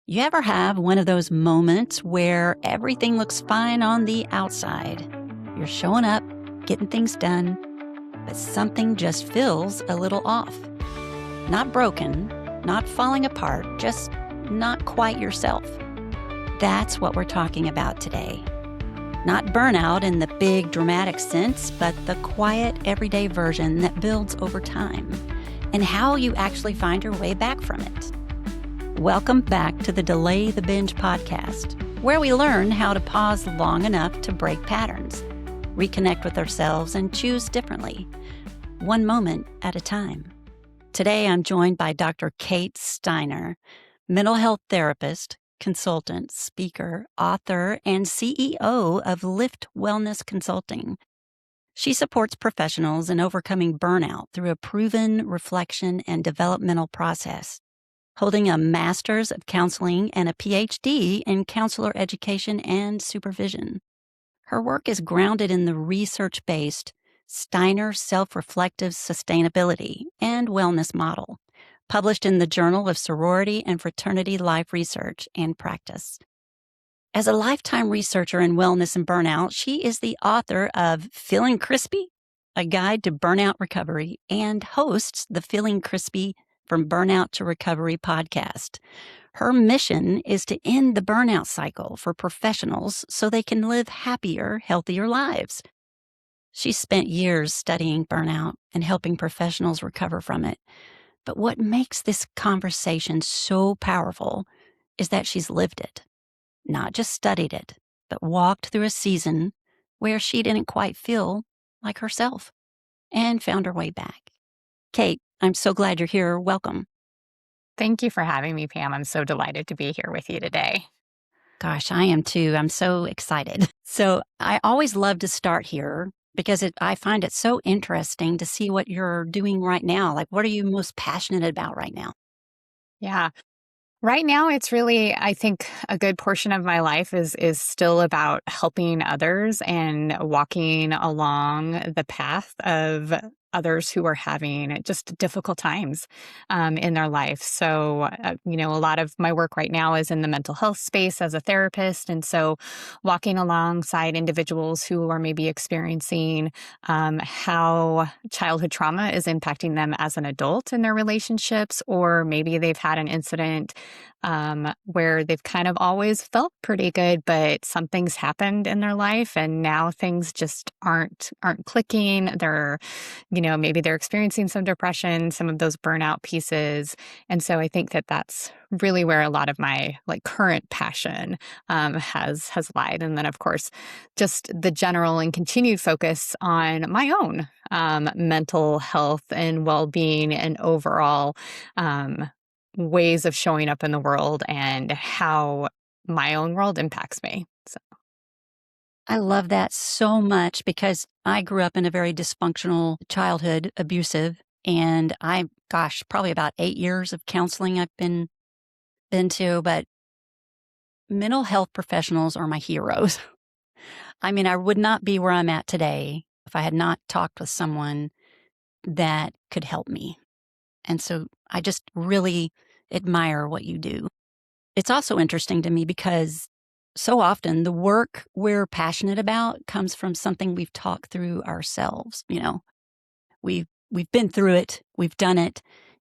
You ever have one of those moments where everything looks fine on the outside? You're showing up, getting things done, but something just feels a little off. Not broken, not falling apart, just not quite yourself. That's what we're talking about today. Not burnout in the big dramatic sense, but the quiet, everyday version that builds over time, and how you actually find your way back from it. Welcome back to the Delay the Binge Podcast, where we learn how to pause long enough to break patterns, reconnect with ourselves, and choose differently, one moment at a time. Today, I'm joined by Dr. Kate Steiner, mental health therapist, consultant, speaker, author, and CEO of Lift Wellness Consulting. She supports professionals in overcoming burnout through a proven reflection and developmental process, holding a Master's of Counseling and a PhD in counselor education and supervision. Her work is grounded in the research-based Steiner self-reflective sustainability and wellness model, published in the Journal of Sorority and Fraternity Life Research and Practice. As a lifetime researcher in wellness and burnout, she is the author of Feeling Crispy, a guide to burnout recovery, and hosts the Feeling Crispy from Burnout to Recovery podcast. Her mission is to end the burnout cycle for professionals so they can live happier, healthier lives. She spent years studying burnout and helping professionals recover from it. But what makes this conversation so powerful is that she's lived it, not just studied it, but walked through a season where she didn't quite feel like herself and found her way back. Kate, I'm so glad you're here. Welcome. Thank you for having me, Pam. I'm so delighted to be here with you today. Gosh, I am too. I'm so excited. So I always love to start here because I find it so interesting to see what you're doing right now. Like, what are you most passionate about right now? Yeah. Right now, it's really, I think, a good portion of my life is still about helping others and walking along the path of others who are having just difficult times in their life. So, a lot of my work right now is in the mental health space as a therapist. And so walking alongside individuals who are maybe experiencing how childhood trauma is impacting them as an adult in their relationships, or maybe they've had an incident where they've kind of always felt pretty good, but something's happened in their life and now things just aren't clicking. Maybe they're experiencing some depression, some of those burnout pieces. And so I think that that's really where a lot of my current passion has lied. And then of course, just the general and continued focus on my own mental health and well-being and overall ways of showing up in the world and how my own world impacts me. So. I love that so much because I grew up in a very dysfunctional childhood, abusive, and probably about 8 years of counseling I've been to, but mental health professionals are my heroes. I mean, I would not be where I'm at today if I had not talked with someone that could help me. And so I just really admire what you do. It's also interesting to me because so often the work we're passionate about comes from something we've talked through ourselves. We've been through it, we've done it,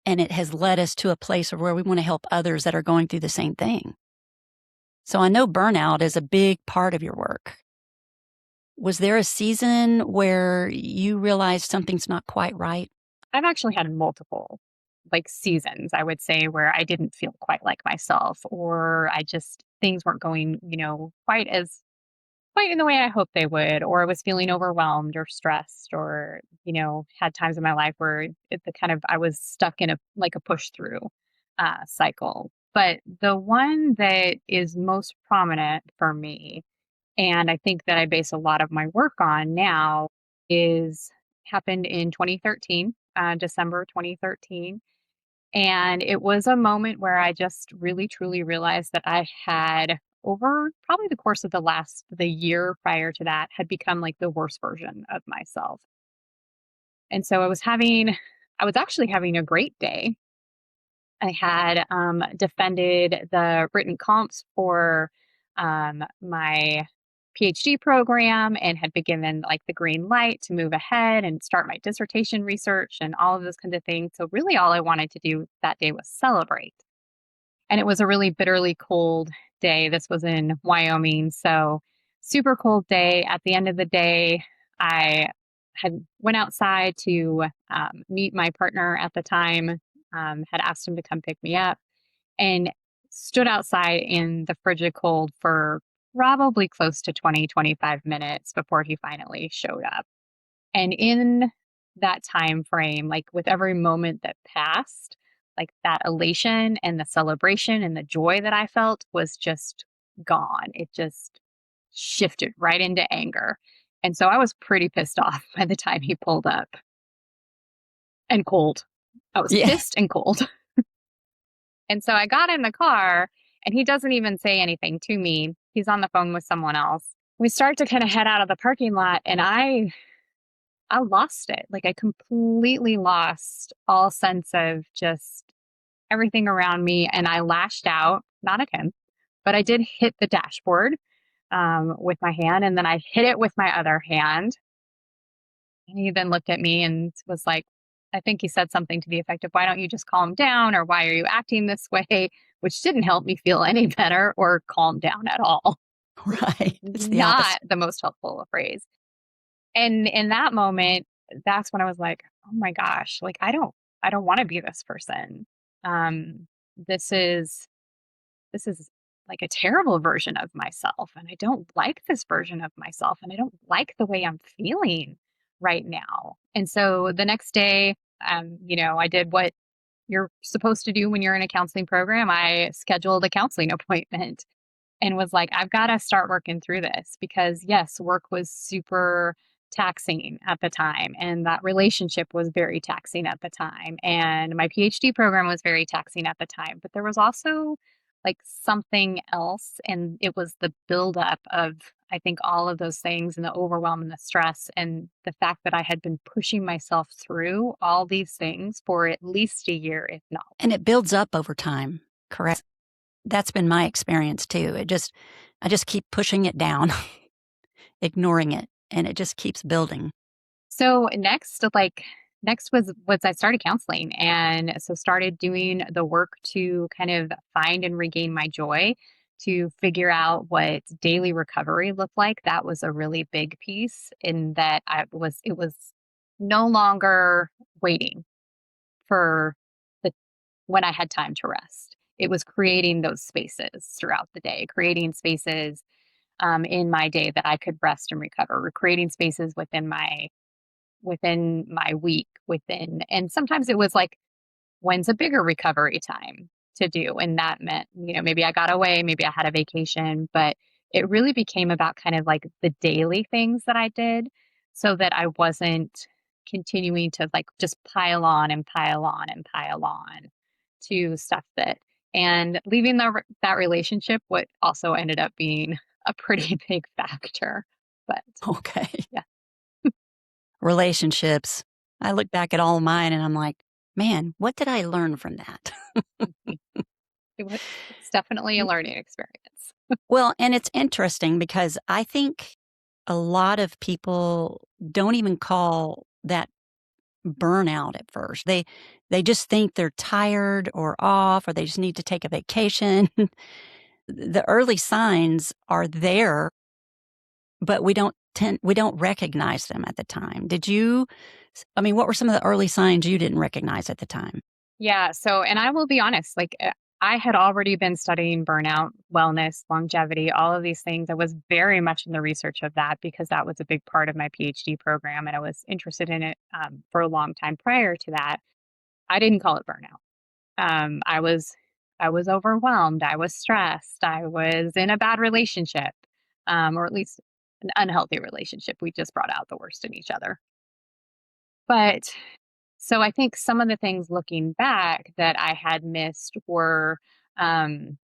and it has led us to a place where we want to help others that are going through the same thing. So I know burnout is a big part of your work. Was there a season where you realized something's not quite right? I've actually had multiple seasons, I would say, where I didn't feel quite like myself, or things weren't going, quite in the way I hoped they would, or I was feeling overwhelmed or stressed, or, had times in my life where I was stuck in a push through cycle. But the one that is most prominent for me, and I think that I base a lot of my work on now, is happened in 2013, December 2013. And it was a moment where I just really truly realized that I had, over probably the course of the year prior to that, had become the worst version of myself. And so I was actually having a great day. I had defended the written comps for my PhD program and had been given like the green light to move ahead and start my dissertation research and all of those kinds of things. So really all I wanted to do that day was celebrate. And it was a really bitterly cold day. This was in Wyoming. So super cold day. At the end of the day, I had went outside to meet my partner at the time, had asked him to come pick me up, and stood outside in the frigid cold for probably close to 20-25 minutes before he finally showed up. And in that time frame, like with every moment that passed, like that elation and the celebration and the joy that I felt was just gone. It just shifted right into anger. And so I was pretty pissed off by the time he pulled up, and cold. I was Yeah. pissed and cold. And so I got in the car and he doesn't even say anything to me. He's on the phone with someone else. We start to kind of head out of the parking lot and I lost it. Like I completely lost all sense of just everything around me. And I lashed out, not at him, but I did hit the dashboard with my hand. And then I hit it with my other hand. And he then looked at me and was like, I think he said something to the effect of, why don't you just calm down? Or why are you acting this way? Which didn't help me feel any better or calm down at all. Right. It's the Not opposite. the most helpful phrase. And in that moment, that's when I was like, oh my gosh, like I don't want to be this person. Um, this is this is like a terrible version of myself. And I don't like this version of myself. And I don't like the way I'm feeling right now. And so the next day, I did what you're supposed to do when you're in a counseling program. I scheduled a counseling appointment and was like, I've got to start working through this because, yes, work was super taxing at the time. And that relationship was very taxing at the time. And my PhD program was very taxing at the time. But there was also like something else. And it was the buildup of, I think, all of those things and the overwhelm and the stress and the fact that I had been pushing myself through all these things for at least a year, if not. And it builds up over time, correct? That's been my experience too. I just keep pushing it down, ignoring it, and it just keeps building. So next was I started counseling and so started doing the work to kind of find and regain my joy, to figure out what daily recovery looked like. That was a really big piece in that it was no longer waiting for the when I had time to rest. It was creating those spaces throughout the day, creating spaces in my day that I could rest and recover, creating spaces within my week, and sometimes it was like, when's a bigger recovery time to do? And that meant, maybe I got away, maybe I had a vacation, but it really became about kind of like the daily things that I did so that I wasn't continuing to like just pile on and pile on and pile on to stuff and leaving that relationship, what also ended up being a pretty big factor. But Okay. yeah. Relationships. I look back at all mine and I'm like, man, what did I learn from that? It's definitely a learning experience. Well, and it's interesting because I think a lot of people don't even call that burnout at first. They just think they're tired or off or they just need to take a vacation. The early signs are there, but we don't recognize them at the time. What were some of the early signs you didn't recognize at the time? Yeah. So, and I will be honest, like I had already been studying burnout, wellness, longevity, all of these things. I was very much in the research of that because that was a big part of my PhD program. And I was interested in it for a long time prior to that. I didn't call it burnout. Um, I was, I was overwhelmed. I was stressed. I was in a bad relationship, or at least an unhealthy relationship. We just brought out the worst in each other. But so I think some of the things looking back that I had missed were, um,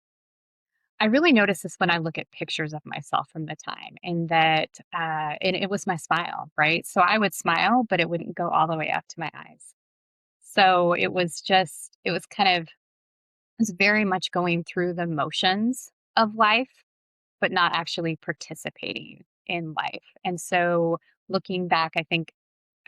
I really noticed this when I look at pictures of myself from the time, and it was my smile, right? So I would smile, but it wouldn't go all the way up to my eyes. So it was kind of was very much going through the motions of life, but not actually participating in life. And so looking back, I think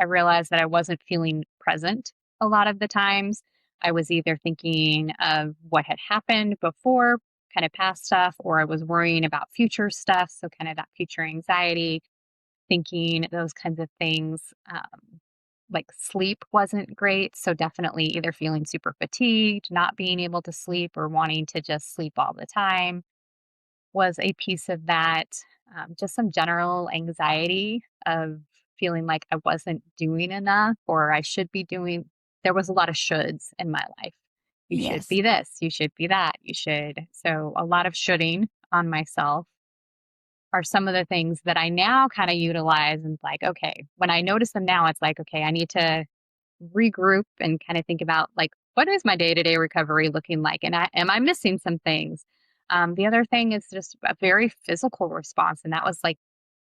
I realized that I wasn't feeling present a lot of the times. I was either thinking of what had happened before, kind of past stuff, or I was worrying about future stuff. So, kind of that future anxiety, thinking those kinds of things. Like sleep wasn't great. So, definitely either feeling super fatigued, not being able to sleep, or wanting to just sleep all the time was a piece of that. Just some general anxiety of feeling like I wasn't doing enough or I should be doing. There was a lot of shoulds in my life. You should Yes. be this, you should be that, you should. So a lot of shoulding on myself are some of the things that I now kind of utilize and like, okay, when I notice them now, it's like, okay, I need to regroup and kind of think about like what is my day-to-day recovery looking like and am I missing some things. The other thing is just a very physical response, and that was like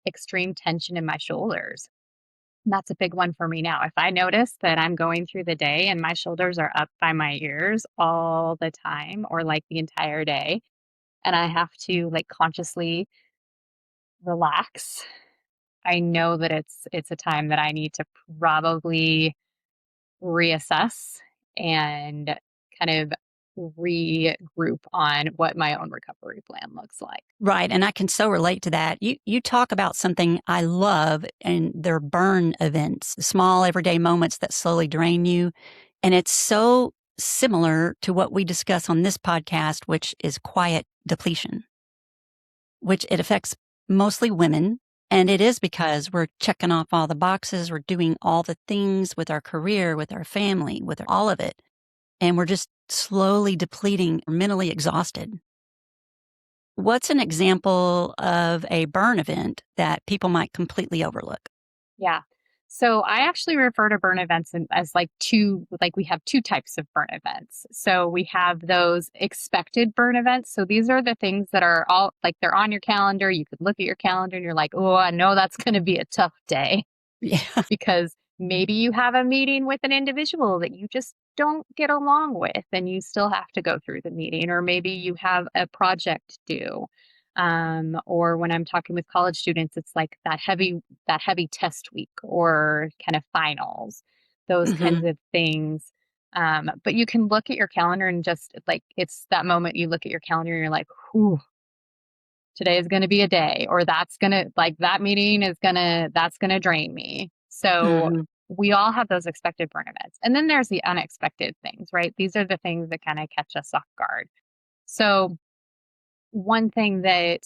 extreme tension in my shoulders. And that's a big one for me now. If I notice that I'm going through the day and my shoulders are up by my ears all the time or like the entire day, and I have to like consciously relax, I know that it's a time that I need to probably reassess and kind of regroup on what my own recovery plan looks like. Right, and I can so relate to that. You talk about something I love, and they're burn events, small everyday moments that slowly drain you, and it's so similar to what we discuss on this podcast, which is quiet depletion, which it affects mostly women, and it is because we're checking off all the boxes, we're doing all the things with our career, with our family, with all of it, and we're just slowly depleting, mentally exhausted. What's an example of a burn event that people might completely overlook? Yeah. So I actually refer to burn events as like two, like we have two types of burn events. So we have those expected burn events. So these are the things that are all like they're on your calendar. You could look at your calendar and you're like, oh, I know that's going to be a tough day Yeah. because maybe you have a meeting with an individual that you just don't get along with and you still have to go through the meeting, or maybe you have a project due. Or when I'm talking with college students, it's like that heavy test week or kind of finals, those kinds Mhm. of things. But you can look at your calendar and just like it's that moment you look at your calendar and you're like, whew, today is going to be a day, or that's going to like that meeting is going to that's going to drain me. So Mhm. we all have those expected burn events. And then there's the unexpected things, right? These are the things that kind of catch us off guard. So one thing that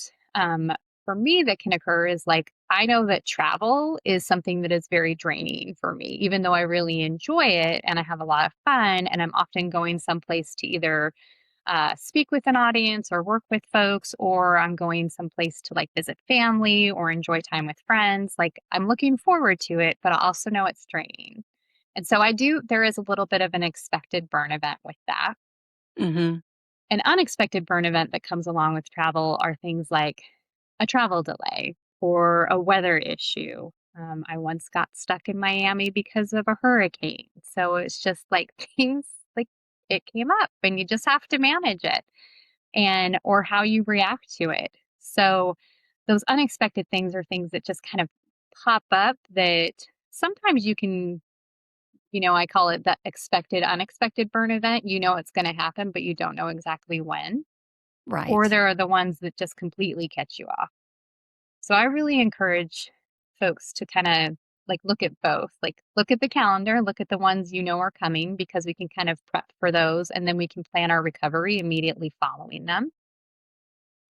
for me that can occur is like I know that travel is something that is very draining for me, even though I really enjoy it and I have a lot of fun and I'm often going someplace to either speak with an audience or work with folks, or I'm going someplace to like visit family or enjoy time with friends. Like I'm looking forward to it, but I also know it's draining. And so there is a little bit of an expected burn event with that. Mhm. An unexpected burn event that comes along with travel are things like a travel delay or a weather issue. I once got stuck in Miami because of a hurricane. So it's just like things like it came up and you just have to manage it and or how you react to it. So those unexpected things are things that just kind of pop up that sometimes you can, I call it the expected unexpected burn event. You know it's going to happen, but you don't know exactly when. Or Right. there are the ones that just completely catch you off. So I really encourage folks to kind of like look at both. Like look at the calendar, look at the ones you know are coming because we can kind of prep for those and then we can plan our recovery immediately following them.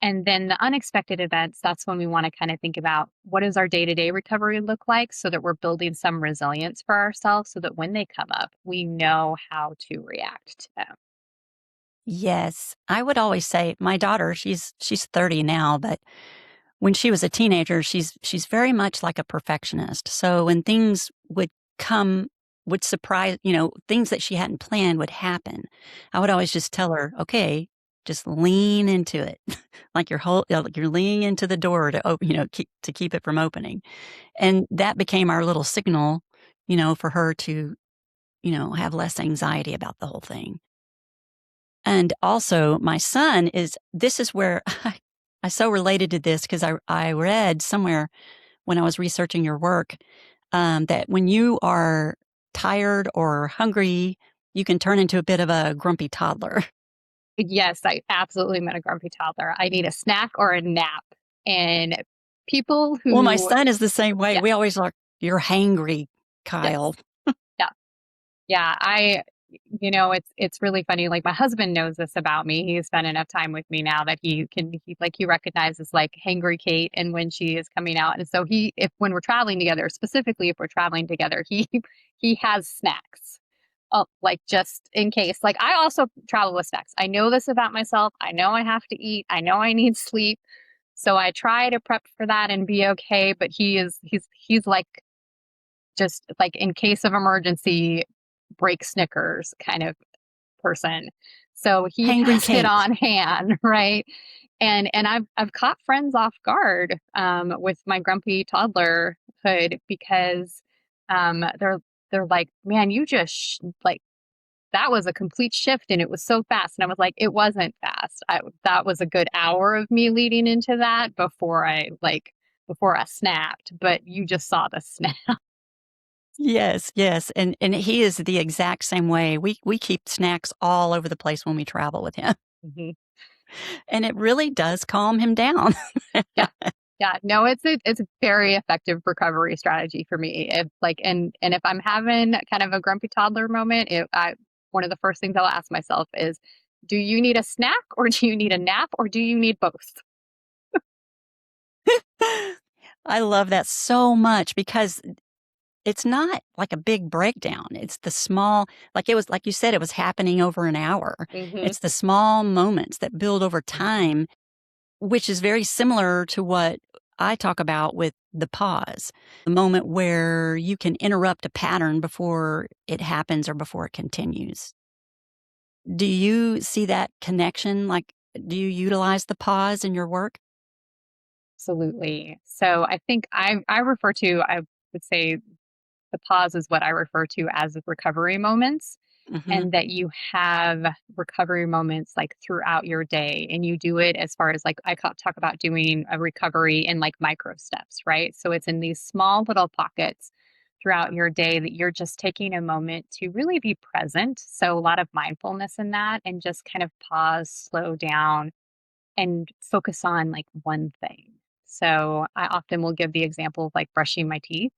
And then the unexpected events, that's when we want to kind of think about what does our day-to-day recovery look like so that we're building some resilience for ourselves so that when they come up, we know how to react to them. Yes. I would always say my daughter, she's 30 now, but when she was a teenager, she's very much like a perfectionist. So when things would come would surprise, things that she hadn't planned would happen. I would always just tell her, "Okay, just lean into it." Like like you're leaning into the door to open, keep it from opening. And that became our little signal, for her to, have less anxiety about the whole thing. And also, my son this is where I so related to this because I read somewhere when I was researching your work that when you are tired or hungry, you can turn into a bit of a grumpy toddler. Yes, I absolutely met a grumpy toddler. I need a snack or a nap. And people Well, my who, son is the same way. yeah, We always like, "You're hangry, yes, Kyle." yeah, yeah. It's really funny. Like my husband knows this about me. He's spent enough time with me now that he recognizes like hangry Kate and when she is coming out. And so if when we're traveling together, specifically if we're traveling together, he has snacks. Like just in case. Like I also travel with snacks. I know this about myself. I know I have to eat. I know I need sleep. So I try to prep for that and be okay. But he's like just like in case of emergency, break Snickers kind of person. So he Hangry has it Kate. on hand, right? And I've caught friends off guard with my grumpy toddlerhood because they're like, man, you just like that was a complete shift and it was so fast. And I was like, it wasn't fast. That was a good hour of me leading into that before I snapped, but you just saw the snap. Yes, yes, and he is the exact same way. We keep snacks all over the place when we travel with him, Mhm. and it really does calm him down. Yeah. Yeah. No, it's a very effective recovery strategy for me. If like and if I'm having kind of a grumpy toddler moment, one of the first things I'll ask myself is, do you need a snack or do you need a nap or do you need both? I love that so much because it's not like a big breakdown. It's the small, like it was, like you said, it was happening over an hour. Hmm. It's the small moments that build over time, which is very similar to what I talk about with the pause, the moment where you can interrupt a pattern before it happens or before it continues. Do you see that connection? Like, do you utilize the pause in your work? Absolutely. So I think I would say the pause is what I refer to as recovery moments. Hmm. And that you have recovery moments like throughout your day and you do it as far as like talk about doing a recovery in like micro steps, right? So it's in these small little pockets throughout your day that you're just taking a moment to really be present. So a lot of mindfulness in that and just kind of pause, slow down and focus on like one thing. So I often will give the example of like brushing my teeth.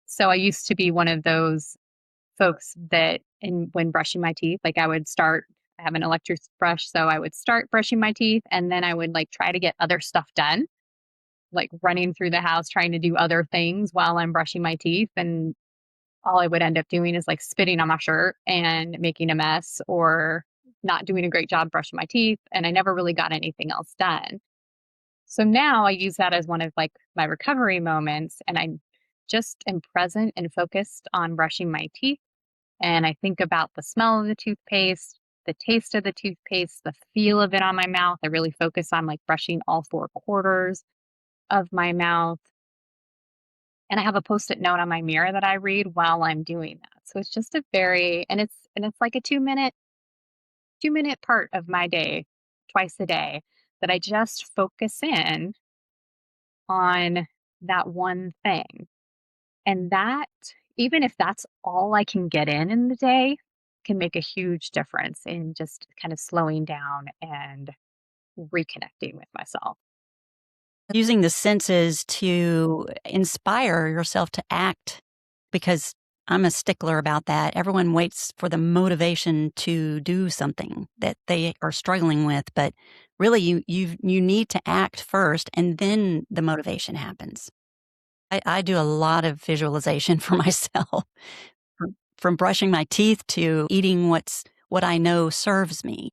So I used to be one of those folks that when brushing my teeth, like I have an electric brush, so I would start brushing my teeth and then I would like try to get other stuff done, like running through the house trying to do other things while I'm brushing my teeth. And all I would end up doing is like spitting on my shirt and making a mess or not doing a great job brushing my teeth. And I never really got anything else done. So now I use that as one of like my recovery moments and I just am present and focused on brushing my teeth and I think about the smell of the toothpaste, the taste of the toothpaste, the feel of it on my mouth. I really focus on like brushing all four quarters of my mouth. And I have a post-it note on my mirror that I read while I'm doing that. So it's just a very and it's like a 2-minute part of my day twice a day that I just focus in on that one thing. And that, even if that's all I can get in the day, can make a huge difference in just kind of slowing down and reconnecting with myself. Using the senses to inspire yourself to act, because I'm a stickler about that. Everyone waits for the motivation to do something that they are struggling with, but really you need to act first and then the motivation happens. I do a lot of visualization for myself, from brushing my teeth to eating what I know serves me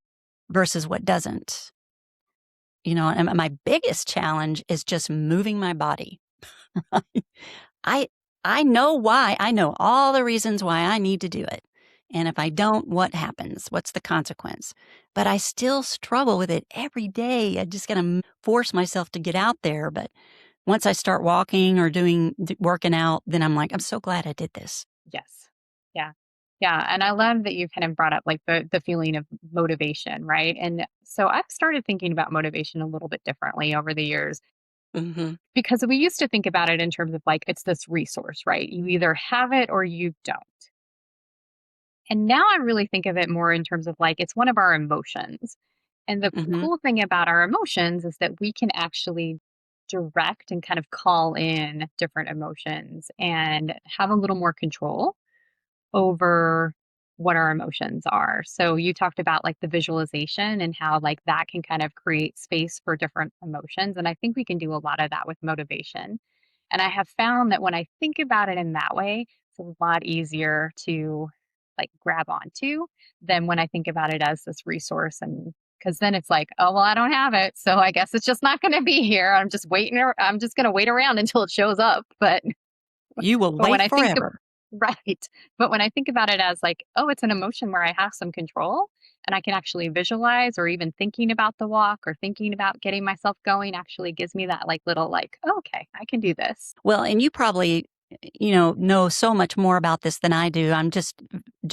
versus what doesn't. And my biggest challenge is just moving my body. I I know why. I know all the reasons why I need to do it. And if I don't, what happens? What's the consequence? But I still struggle with it every day. I just got to force myself to get out there. But once I start walking or working out, then I'm like, I'm so glad I did this. Yes. Yeah. Yeah. And I love that you kind of brought up like the feeling of motivation, right? And so I've started thinking about motivation a little bit differently over the years Hmm. because we used to think about it in terms of like it's this resource, right? You either have it or you don't. And now I really think of it more in terms of like it's one of our emotions. And the Hmm. cool thing about our emotions is that we can actually direct and kind of call in different emotions and have a little more control over what our emotions are. So you talked about like the visualization and how like that can kind of create space for different emotions. And I think we can do a lot of that with motivation. And I have found that when I think about it in that way, it's a lot easier to like grab onto than when I think about it as this resource. And because then it's like, oh, well, I don't have it. So I guess it's just not going to be here. I'm just waiting. I'm just going to wait around until it shows up. You will But when wait I think forever. right. But when I think about it as like, oh, it's an emotion where I have some control and I can actually visualize or even thinking about the walk or thinking about getting myself going actually gives me that like little like, oh, okay, I can do this. Well, and you probably, know so much more about this than I do. I'm just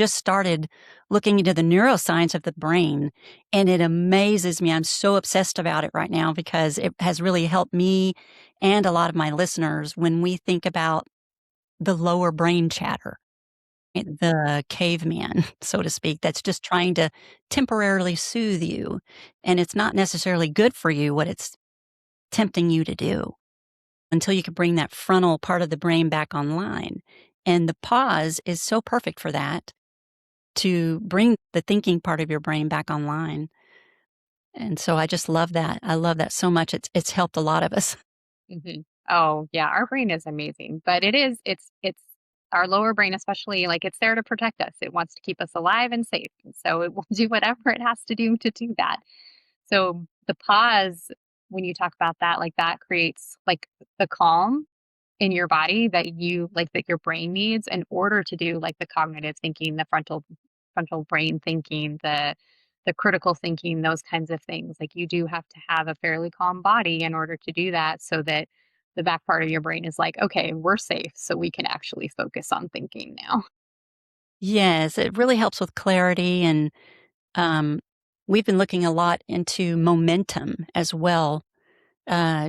started looking into the neuroscience of the brain, and it amazes me. I'm so obsessed about it right now because it has really helped me and a lot of my listeners when we think about the lower brain chatter, the caveman, so to speak, that's just trying to temporarily soothe you, and it's not necessarily good for you what it's tempting you to do until you can bring that frontal part of the brain back online. And the pause is so perfect for that, to bring the thinking part of your brain back online. And so I just love that. I love that so much. It's helped a lot of us. hmm Oh, yeah, our brain is amazing, but it's our lower brain, especially like it's there to protect us. It wants to keep us alive and safe. And so it will do whatever it has to do that. So the pause, when you talk about that, like that creates like the calm in your body that you like that your brain needs in order to do like the cognitive thinking, the frontal brain thinking, the critical thinking, those kinds of things. Like you do have to have a fairly calm body in order to do that so that the back part of your brain is like, okay, we're safe, so we can actually focus on thinking now. Yes, it really helps with clarity. And um, we've been looking a lot into momentum as well,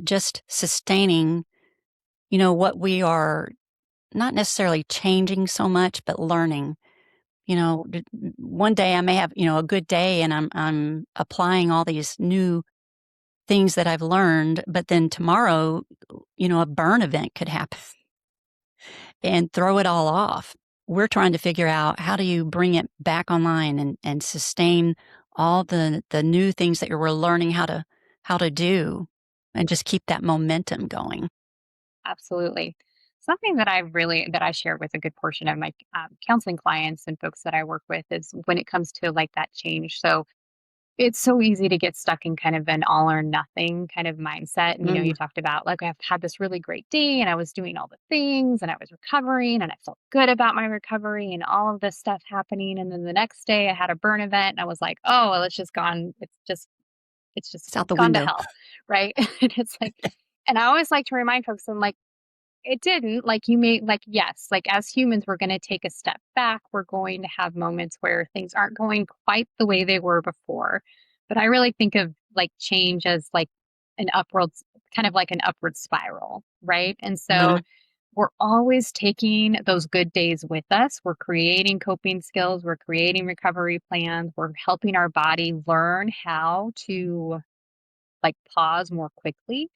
just sustaining, what we are not necessarily changing so much, but learning. One day I may have, a good day and I'm applying all these new things that I've learned, but then tomorrow, a burn event could happen and throw it all off. We're trying to figure out how do you bring it back online and sustain all the new things that you were learning how to do and just keep that momentum going. Absolutely. Something that I share with a good portion of my counseling clients and folks that I work with is when it comes to like that change. So it's so easy to get stuck in kind of an all or nothing kind of mindset. And, you Mm, talked about like I've had this really great day and I was doing all the things and I was recovering and I felt good about my recovery and all of this stuff happening. And then the next day I had a burn event and I was like, oh, well, it's just gone. It's just it's out the gone to window. hell. Right. And it's like, and I always like to remind folks, I'm like, it didn't. Like you may like, yes, like as humans, we're going to take a step back. We're going to have moments where things aren't going quite the way they were before. But I really think of like change as like an upwards, kind of like an upward spiral, right? And so Mhm. we're always taking those good days with us. We're creating coping skills. We're creating recovery plans. We're helping our body learn how to like pause more quickly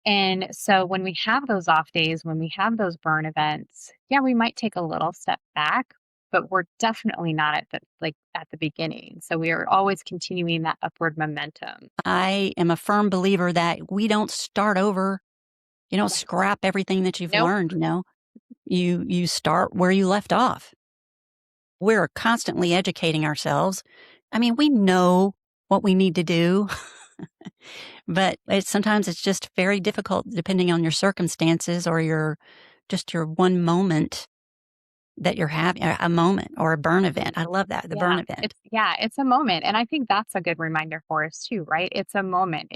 and so when we have those off days, when we have those burn events, yeah, we might take a little step back, but we're definitely not at the beginning. So we are always continuing that upward momentum. I am a firm believer that we don't start over. You don't Right. scrap everything that you've Nope. learned. You start where you left off. We're constantly educating ourselves. I mean, we know what we need to do, but sometimes it's just very difficult depending on your circumstances or your one moment that you're having, a moment or a burn event. I love that, the burn Yeah. event. It's a moment. And I think that's a good reminder for us too, right? It's a moment.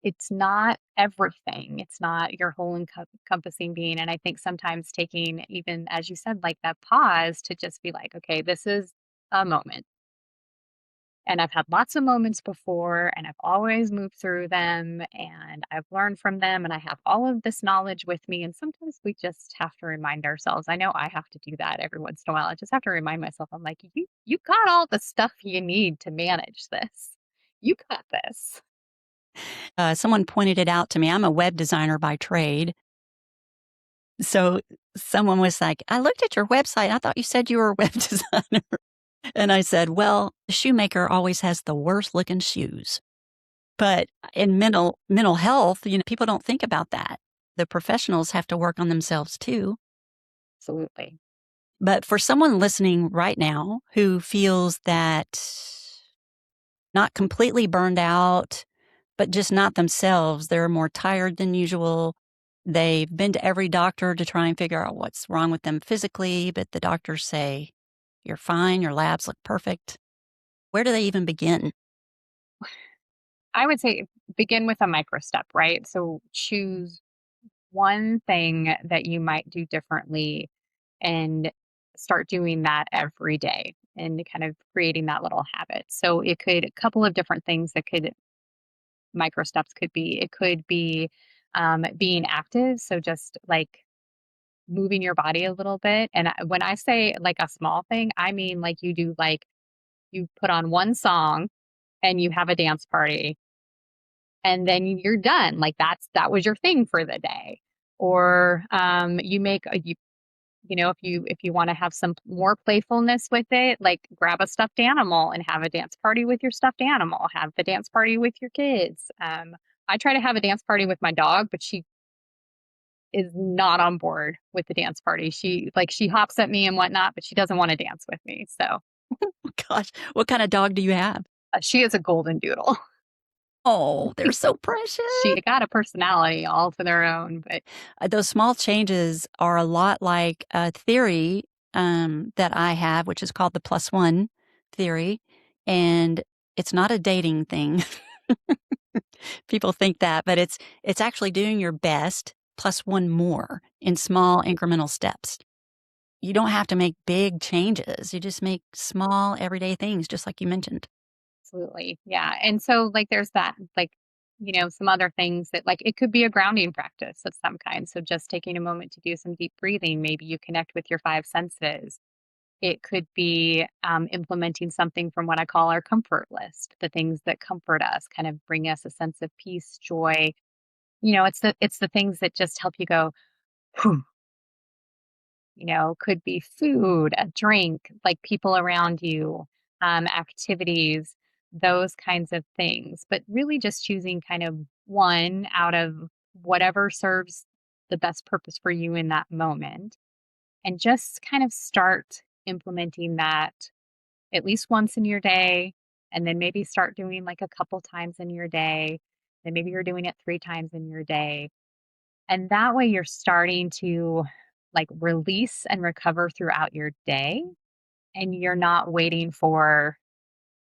it's not everything. It's not your whole encompassing being. And I think sometimes taking, even as you said, like that pause to just be like, okay, this is a moment. And I've had lots of moments before, and I've always moved through them, and I've learned from them, and I have all of this knowledge with me. And sometimes we just have to remind ourselves. I know I have to do that every once in a while. I just have to remind myself. I'm like, you got all the stuff you need to manage this. You got this. Someone pointed it out to me. I'm a web designer by trade. So someone was like, I looked at your website. I thought you said you were a web designer. And I said, well, the shoemaker always has the worst looking shoes. But in mental health, people don't think about that. The professionals have to work on themselves too. Absolutely. But for someone listening right now who feels that not completely burned out, but just not themselves, they're more tired than usual. They've been to every doctor to try and figure out what's wrong with them physically, but the doctors say, you're fine, your labs look perfect. Where do they even begin? I would say begin with a micro step, right? So choose one thing that you might do differently and start doing that every day and kind of creating that little habit. So it could, a couple of different things that could, micro steps could be, it could be being active. So just like moving your body a little bit. And when I say like a small thing, I mean like you do like, you put on one song and you have a dance party and then you're done. Like that was your thing for the day. Or you make a, if you want to have some more playfulness with it, like grab a stuffed animal and have a dance party with your stuffed animal. Have the dance party with your kids. I try to have a dance party with my dog, but she is not on board with the dance party. She hops at me and whatnot, but she doesn't want to dance with me. So Gosh, what kind of dog do you have? she is a golden doodle. Oh, they're so precious. She got a personality all to their own, but Those small changes are a lot like a theory that I have, which is called the +1 theory. And it's not a dating thing. People think that, but it's actually doing your best +1 more in small incremental steps. You don't have to make big changes. You just make small everyday things, just like you mentioned. absolutely. Yeah. And so like there's that, like, some other things that like it could be a grounding practice of some kind. So just taking a moment to do some deep breathing, maybe you connect with your five senses. It could be implementing something from what I call our comfort list, the things that comfort us, kind of bring us a sense of peace, joy. It's the things that just help you go, "Whew," could be food, a drink, like people around you, activities, those kinds of things. But really just choosing kind of one out of whatever serves the best purpose for you in that moment and just kind of start implementing that at least once in your day, and then maybe start doing like a couple times in your day. Then maybe you're doing it 3 times in your day. And that way you're starting to like release and recover throughout your day. And you're not waiting for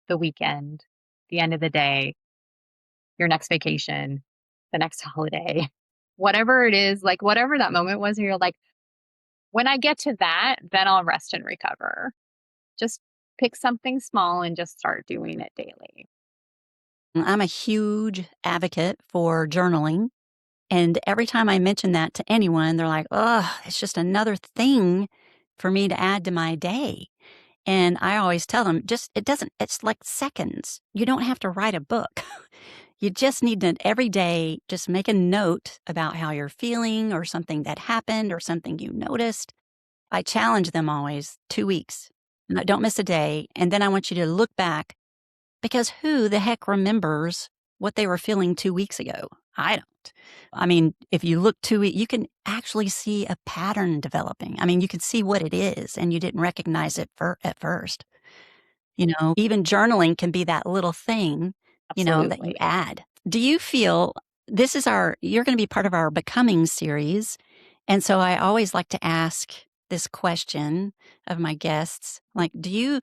the weekend, the end of the day, your next vacation, the next holiday, whatever it is, like whatever that moment was, and you're like, when I get to that, then I'll rest and recover. Just pick something small and just start doing it daily. I'm a huge advocate for journaling. And every time I mention that to anyone, they're like, oh, it's just another thing for me to add to my day. And I always tell them, it's like seconds. You don't have to write a book. You just need to every day just make a note about how you're feeling or something that happened or something you noticed. I challenge them always 2 weeks. Don't miss a day. And then I want you to look back because who the heck remembers what they were feeling 2 weeks ago? I don't. I mean, if you look you can actually see a pattern developing. I mean, you can see what it is and you didn't recognize it at first. Even journaling can be that little thing, that you Absolutely. add. Do you feel you're going to be part of our Becoming series. And so I always like to ask this question of my guests, like, do you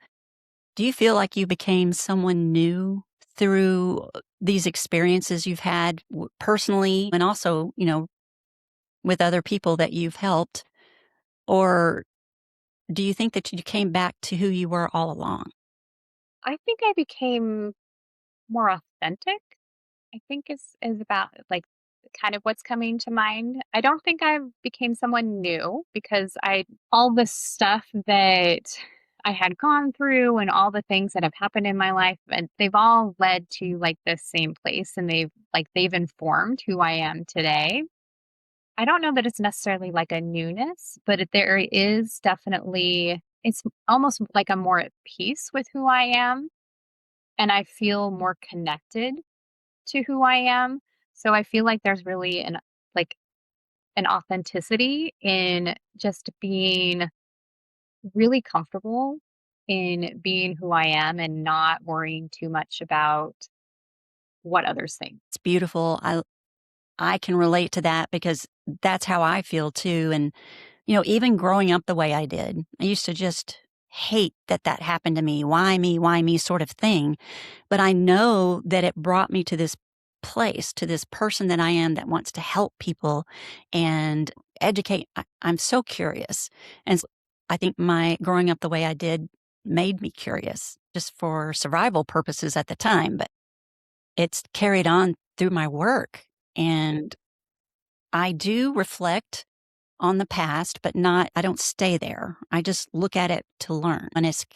feel like you became someone new through these experiences you've had personally and also, with other people that you've helped? Or do you think that you came back to who you were all along? I think I became more authentic. I think is about like kind of what's coming to mind. I don't think I became someone new because I all the stuff that I had gone through and all the things that have happened in my life, and they've all led to like this same place, and they've informed who I am today. I don't know that it's necessarily like a newness, but there is definitely, it's almost like I'm more at peace with who I am, and I feel more connected to who I am. So I feel like there's really like an authenticity in just being really comfortable in being who I am and not worrying too much about what others think. It's beautiful. I can relate to that because that's how I feel too. And, even growing up the way I did, I used to just hate that happened to me. Why me sort of thing. But I know that it brought me to this place, to this person that I am that wants to help people and educate. I'm so curious. And I think my growing up the way I did made me curious just for survival purposes at the time. But it's carried on through my work. And I do reflect on the past, but I don't stay there. I just look at it to learn. And it's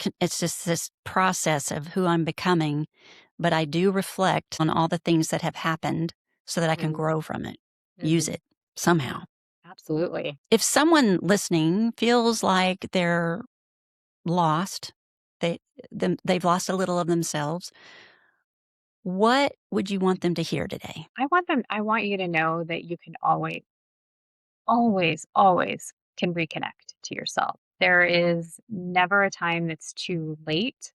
just this process of who I'm becoming. But I do reflect on all the things that have happened so that I can grow from it, use it somehow. Absolutely. If someone listening feels like they're lost, they've lost a little of themselves, what would you want them to hear today? I want you to know that you can always can reconnect to yourself. There is never a time that's too late,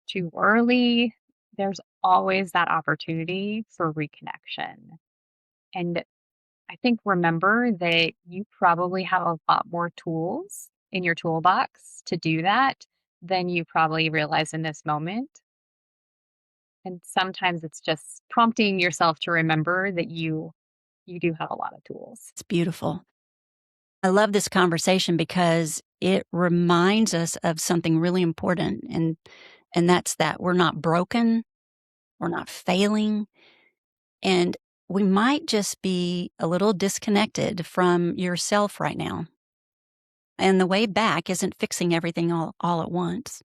too early. There's always that opportunity for reconnection. And I think remember that you probably have a lot more tools in your toolbox to do that than you probably realize in this moment. And sometimes it's just prompting yourself to remember that you do have a lot of tools. It's beautiful. I love this conversation because it reminds us of something really important. And that's that we're not broken. We're not failing. And we might just be a little disconnected from yourself right now. And the way back isn't fixing everything all at once.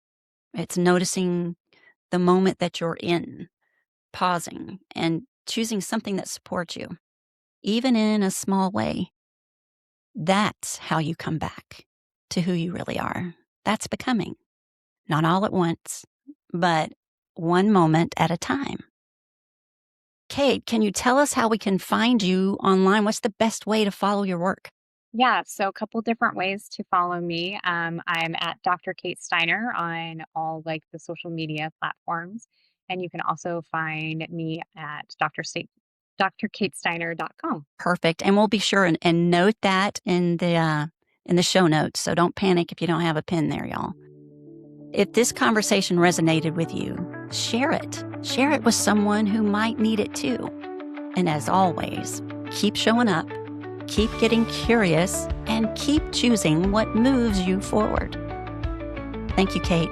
It's noticing the moment that you're in, pausing, and choosing something that supports you, even in a small way. That's how you come back to who you really are. That's becoming. Not all at once, but one moment at a time. Kate, can you tell us how we can find you online? What's the best way to follow your work? Yeah, so a couple different ways to follow me. I'm at Dr. Kate Steiner on all like the social media platforms. And you can also find me at drkatesteiner.com. Perfect. And we'll be sure and note that in the show notes. So don't panic if you don't have a pen there, y'all. If this conversation resonated with you, share it. Share it with someone who might need it too. And as always, keep showing up, keep getting curious, and keep choosing what moves you forward. Thank you, Kate.